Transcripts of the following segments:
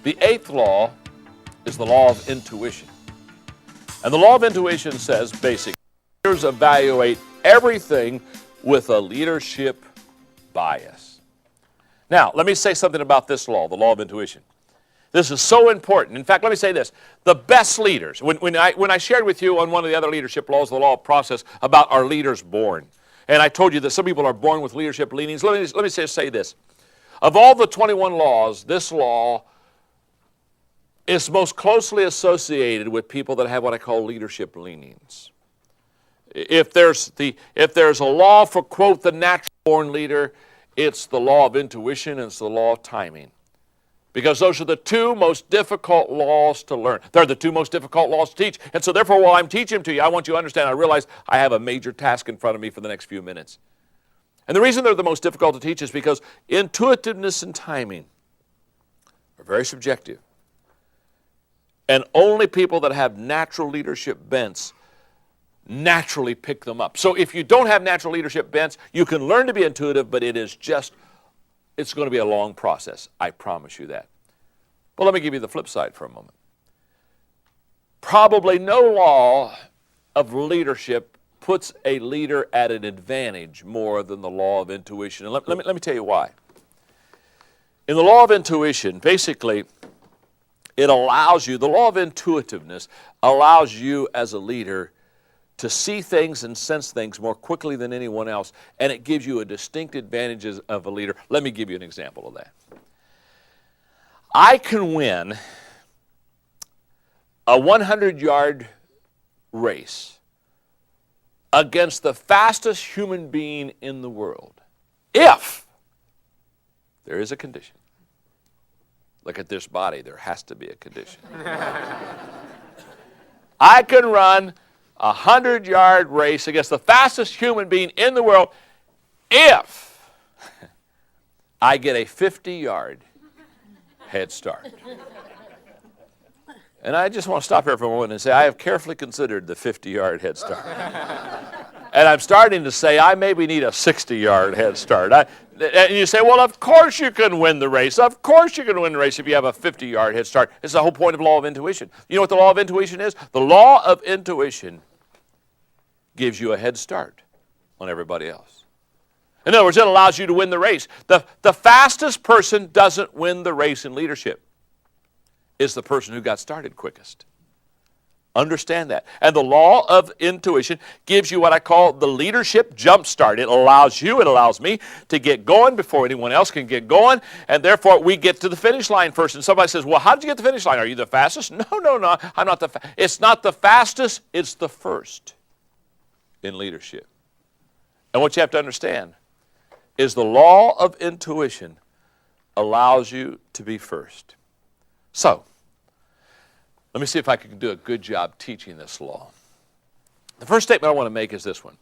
The eighth law is the law of intuition. And the law of intuition says, basically, leaders evaluate everything with a leadership bias. Now, let me say something about this law, the law of intuition. This is so important. In fact, let me say this. The best leaders, when I shared with you on one of the other leadership laws, the law of process, about our leaders born, and I told you that some people are born with leadership leanings, let me just say this. Of all the 21 laws, this law is most closely associated with people that have what I call leadership leanings. If there's a law for, quote, the natural-born leader, it's the law of intuition and it's the law of timing. Because those are the two most difficult laws to learn. They're the two most difficult laws to teach. And so therefore, while I'm teaching them to you, I want you to understand, I realize I have a major task in front of me for the next few minutes. And the reason they're the most difficult to teach is because intuitiveness and timing are very subjective. And only people that have natural leadership bents naturally pick them up. So if you don't have natural leadership bents, you can learn to be intuitive, but it's going to be a long process. I promise you that. But let me give you the flip side for a moment. Probably no law of leadership puts a leader at an advantage more than the law of intuition. And let me tell you why. In the law of intuition, basically, it allows you, the law of intuitiveness allows you as a leader to see things and sense things more quickly than anyone else, and it gives you a distinct advantage of a leader. Let me give you an example of that. I can win a 100-yard race against the fastest human being in the world if there is a condition. Look at this body. There has to be a condition. I can run a 100-yard race against the fastest human being in the world if I get a 50-yard head start. And I just want to stop here for a moment and say I have carefully considered the 50-yard head start. And I'm starting to say I maybe need a 60-yard head start. And you say, well, of course you can win the race. Of course you can win the race if you have a 50-yard head start. It's the whole point of law of intuition. You know what the law of intuition is? The law of intuition gives you a head start on everybody else. In other words, it allows you to win the race. The fastest person doesn't win the race in leadership. It's the person who got started quickest. Understand that. And the law of intuition gives you what I call the leadership jump start. It allows you, it allows me to get going before anyone else can get going, and therefore we get to the finish line first. And somebody says, well, how did you get to the finish line? Are you the fastest? No, I'm not the fastest. It's not the fastest, it's the first in leadership. And what you have to understand is the law of intuition allows you to be first. So, let me see if I can do a good job teaching this law. The first statement I want to make is this one.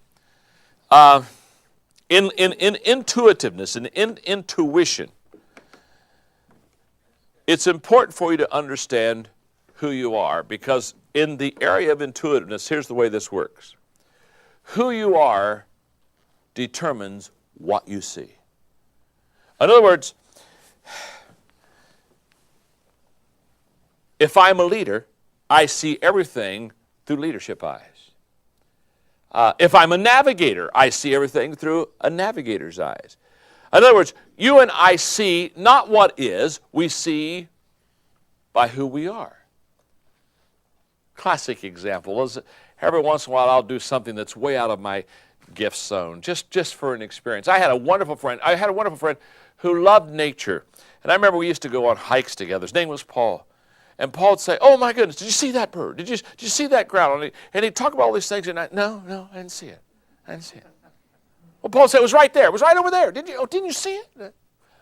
In intuitiveness, in intuition, it's important for you to understand who you are, because in the area of intuitiveness, here's the way this works. Who you are determines what you see. In other words, if I'm a leader, I see everything through leadership eyes. If I'm a navigator, I see everything through a navigator's eyes. In other words, you and I see not what is, we see by who we are. Classic example is every once in a while I'll do something that's way out of my gift zone, just for an experience. I had a wonderful friend who loved nature. And I remember we used to go on hikes together. His name was Paul. And Paul would say, oh my goodness, did you see that bird? Did you see that ground? And he'd talk about all these things, and no, I didn't see it. Well, Paul said, it was right there. It was right over there. Didn't you see it?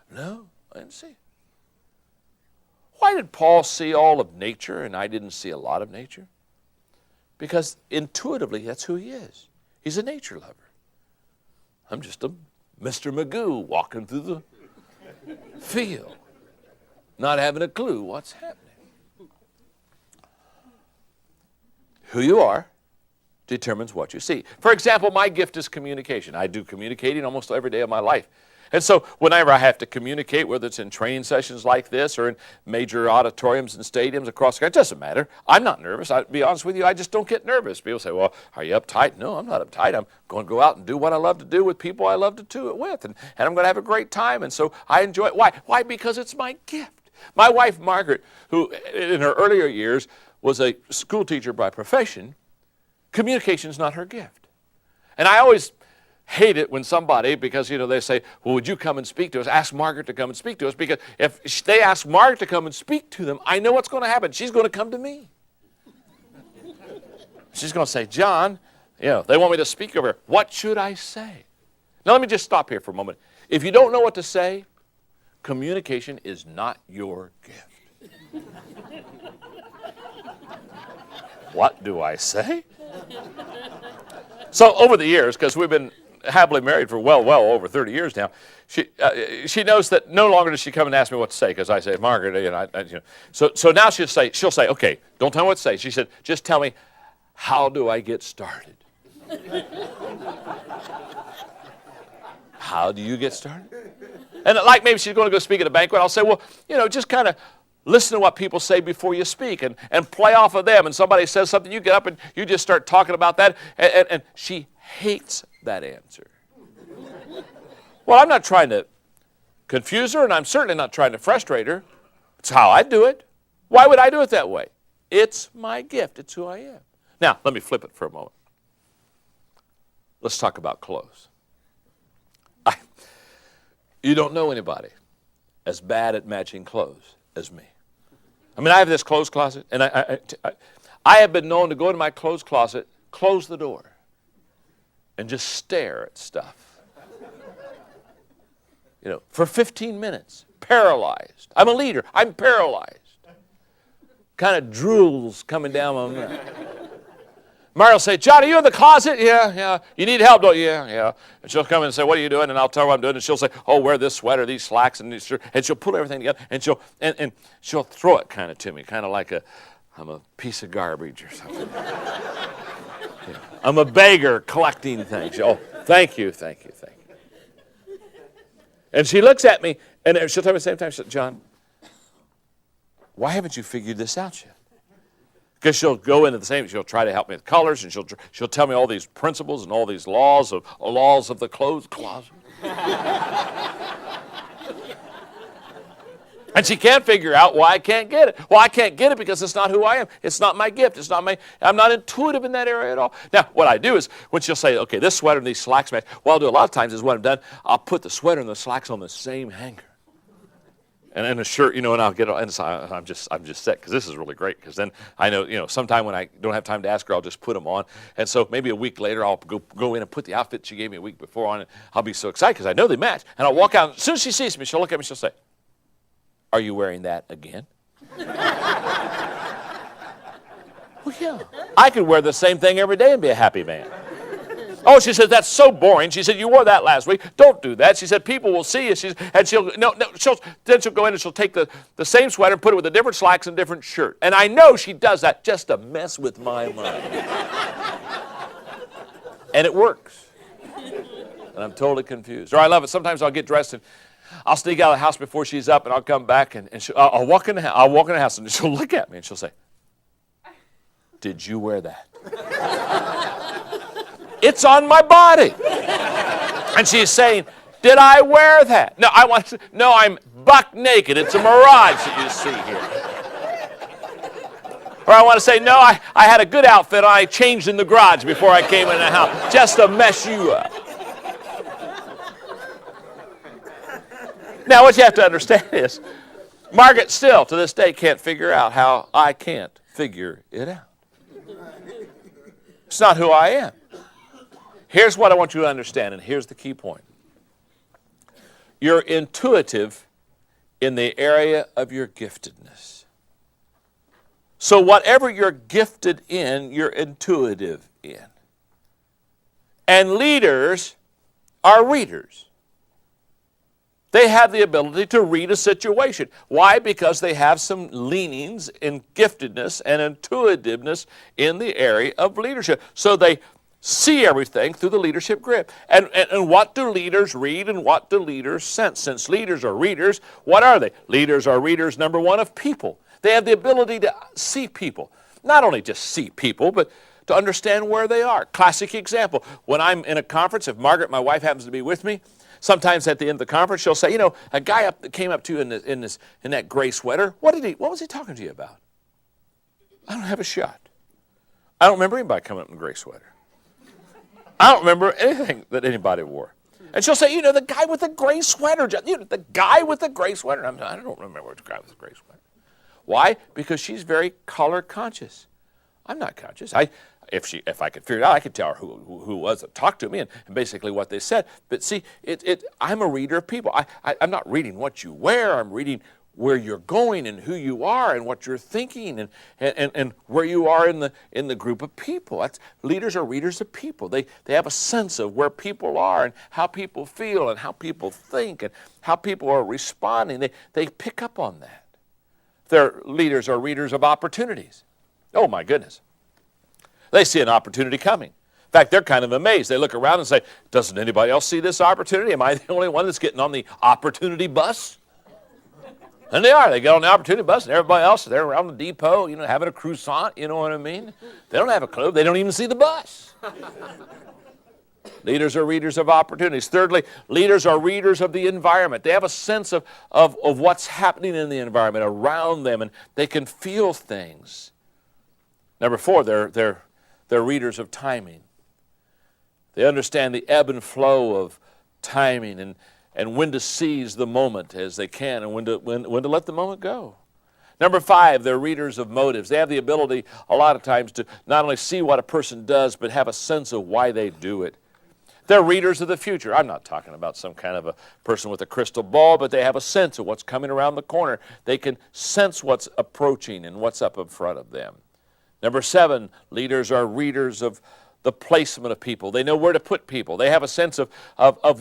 No, I didn't see it. Why did Paul see all of nature and I didn't see a lot of nature? Because intuitively, that's who he is. He's a nature lover. I'm just a Mr. Magoo walking through the field, not having a clue what's happening. Who you are determines what you see. For example, my gift is communication. I do communicating almost every day of my life. And so whenever I have to communicate, whether it's in training sessions like this or in major auditoriums and stadiums across the country, it doesn't matter. I'm not nervous. I'll be honest with you, I just don't get nervous. People say, well, are you uptight? No, I'm not uptight. I'm going to go out and do what I love to do with people I love to do it with. And I'm going to have a great time. And so I enjoy it. Why? Why? Because it's my gift. My wife, Margaret, who in her earlier years was a school teacher by profession, communication is not her gift. And I always hate it when somebody, because, they say, well, would you come and speak to us? Ask Margaret to come and speak to us, because if they ask Margaret to come and speak to them, I know what's going to happen. She's going to come to me. She's going to say, John, they want me to speak over here. What should I say? Now, let me just stop here for a moment. If you don't know what to say, communication is not your gift. What do I say? So over the years, because we've been happily married for well over 30 years now, she knows that no longer does she come and ask me what to say, because I say, Margaret, so now she'll say, okay, don't tell me what to say. She said, just tell me, how do I get started? How do you get started? And like maybe she's going to go speak at a banquet, I'll say, well, just kind of listen to what people say before you speak and play off of them. And somebody says something, you get up and you just start talking about that. And she hates that answer. Well, I'm not trying to confuse her, and I'm certainly not trying to frustrate her. It's how I do it. Why would I do it that way? It's my gift. It's who I am. Now, let me flip it for a moment. Let's talk about clothes. You don't know anybody as bad at matching clothes as me. I have this clothes closet, and I have been known to go into my clothes closet, close the door, and just stare at stuff. For 15 minutes, paralyzed. I'm a leader. I'm paralyzed. Kind of drools coming down my mouth. Mary will say, John, are you in the closet? Yeah. You need help, don't you? Yeah. And she'll come in and say, what are you doing? And I'll tell her what I'm doing. And she'll say, oh, wear this sweater, these slacks, and these shirts. And she'll put everything together. And she'll throw it kind of to me, kind of like I'm a piece of garbage or something. I'm a beggar collecting things. Oh, thank you. And she looks at me, and she'll tell me at the same time, she'll say, John, why haven't you figured this out yet? Because she'll go into the same, she'll try to help me with colors, and she'll tell me all these principles and all these laws of the clothes closet. And she can't figure out why I can't get it. Well, I can't get it because it's not who I am. It's not my gift. I'm not intuitive in that area at all. Now, what I do is, when she'll say, okay, this sweater and these slacks match, what I'll do a lot of times is what I've done, I'll put the sweater and the slacks on the same hanger. And a shirt, and I'll get it, and I'm just set, because this is really great, because then I know, sometime when I don't have time to ask her, I'll just put them on. And so maybe a week later, I'll go in and put the outfit she gave me a week before on, and I'll be so excited, because I know they match. And I'll walk out, and as soon as she sees me, she'll look at me, she'll say, are you wearing that again? Well, yeah. I could wear the same thing every day and be a happy man. Oh, she said, that's so boring. She said, you wore that last week. Don't do that. She said, people will see you. Then she'll go in and she'll take the same sweater and put it with the different slacks and different shirt. And I know she does that just to mess with my mind. And it works. And I'm totally confused. Or I love it. Sometimes I'll get dressed and I'll sneak out of the house before she's up, and I'll come back and I'll walk in the house and she'll look at me and she'll say, did you wear that? It's on my body. And she's saying, did I wear that? No, I'm buck naked. It's a mirage that you see here. Or I want to say, no, I had a good outfit. I changed in the garage before I came in the house, just to mess you up. Now, what you have to understand is, Margaret still, to this day, can't figure out how I can't figure it out. It's not who I am. Here's what I want you to understand, and here's the key point. You're intuitive in the area of your giftedness. So whatever you're gifted in, you're intuitive in. And leaders are readers. They have the ability to read a situation. Why? Because they have some leanings in giftedness and intuitiveness in the area of leadership. So they see everything through the leadership grip. And what do leaders read and what do leaders sense? Since leaders are readers, what are they? Leaders are readers, number one, of people. They have the ability to see people. Not only just see people, but to understand where they are. Classic example, when I'm in a conference, if Margaret, my wife, happens to be with me, sometimes at the end of the conference, she'll say, a guy came up to you in that gray sweater. What was he talking to you about? I don't have a shot. I don't remember anybody coming up in a gray sweater. I don't remember anything that anybody wore. And she'll say, the guy with the gray sweater. The guy with the gray sweater. I don't remember the guy with the gray sweater. Why? Because she's very color conscious. I'm not conscious. If I could figure it out, I could tell her who was that talked to me and basically what they said. But see, I'm a reader of people. I'm not reading what you wear. I'm reading where you're going and who you are and what you're thinking and where you are in the group of people. Leaders are readers of people. They have a sense of where people are and how people feel and how people think and how people are responding. They pick up on that. Their leaders are readers of opportunities. Oh my goodness. They see an opportunity coming. In fact, they're kind of amazed. They look around and say, doesn't anybody else see this opportunity? Am I the only one that's getting on the opportunity bus? And they are. They get on the opportunity bus, and everybody else, they're around the depot, having a croissant, you know what I mean? They don't have a clue. They don't even see the bus. Leaders are readers of opportunities. Thirdly, leaders are readers of the environment. They have a sense of what's happening in the environment around them, and they can feel things. Number four, they're readers of timing. They understand the ebb and flow of timing and when to seize the moment as they can and when to let the moment go. Number five, they're readers of motives. They have the ability a lot of times to not only see what a person does, but have a sense of why they do it. They're readers of the future. I'm not talking about some kind of a person with a crystal ball, but they have a sense of what's coming around the corner. They can sense what's approaching and what's up in front of them. Number seven, leaders are readers of the placement of people. They know where to put people. They have a sense of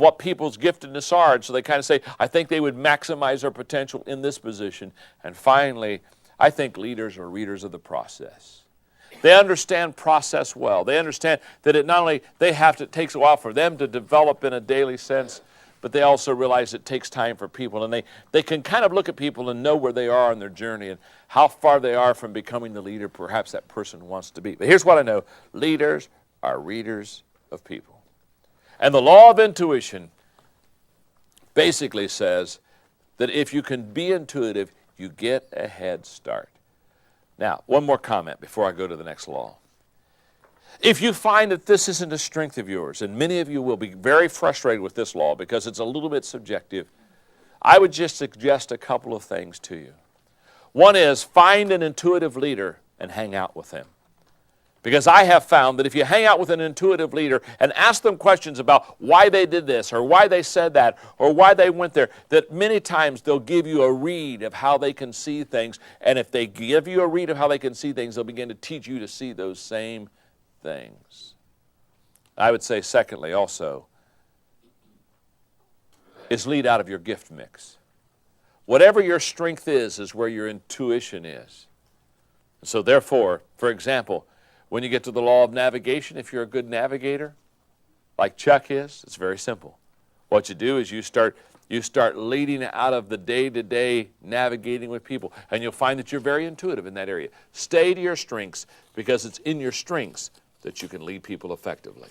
what people's giftedness are, and so they kind of say, I think they would maximize their potential in this position. And finally, I think leaders are readers of the process. They understand process well. They understand that it not only it takes a while for them to develop in a daily sense, but they also realize it takes time for people. And they can kind of look at people and know where they are on their journey and how far they are from becoming the leader perhaps that person wants to be. But here's what I know. Leaders are readers of people. And the law of intuition basically says that if you can be intuitive, you get a head start. Now, one more comment before I go to the next law. If you find that this isn't a strength of yours, and many of you will be very frustrated with this law because it's a little bit subjective, I would just suggest a couple of things to you. One is find an intuitive leader and hang out with them. Because I have found that if you hang out with an intuitive leader and ask them questions about why they did this or why they said that or why they went there, that many times they'll give you a read of how they can see things. And if they give you a read of how they can see things, they'll begin to teach you to see those same things. I would say, secondly, also, is lead out of your gift mix. Whatever your strength is where your intuition is. So therefore, for example, when you get to the law of navigation, if you're a good navigator, like Chuck is, it's very simple. What you do is you start leading out of the day-to-day navigating with people, and you'll find that you're very intuitive in that area. Stay to your strengths, because it's in your strengths that you can lead people effectively.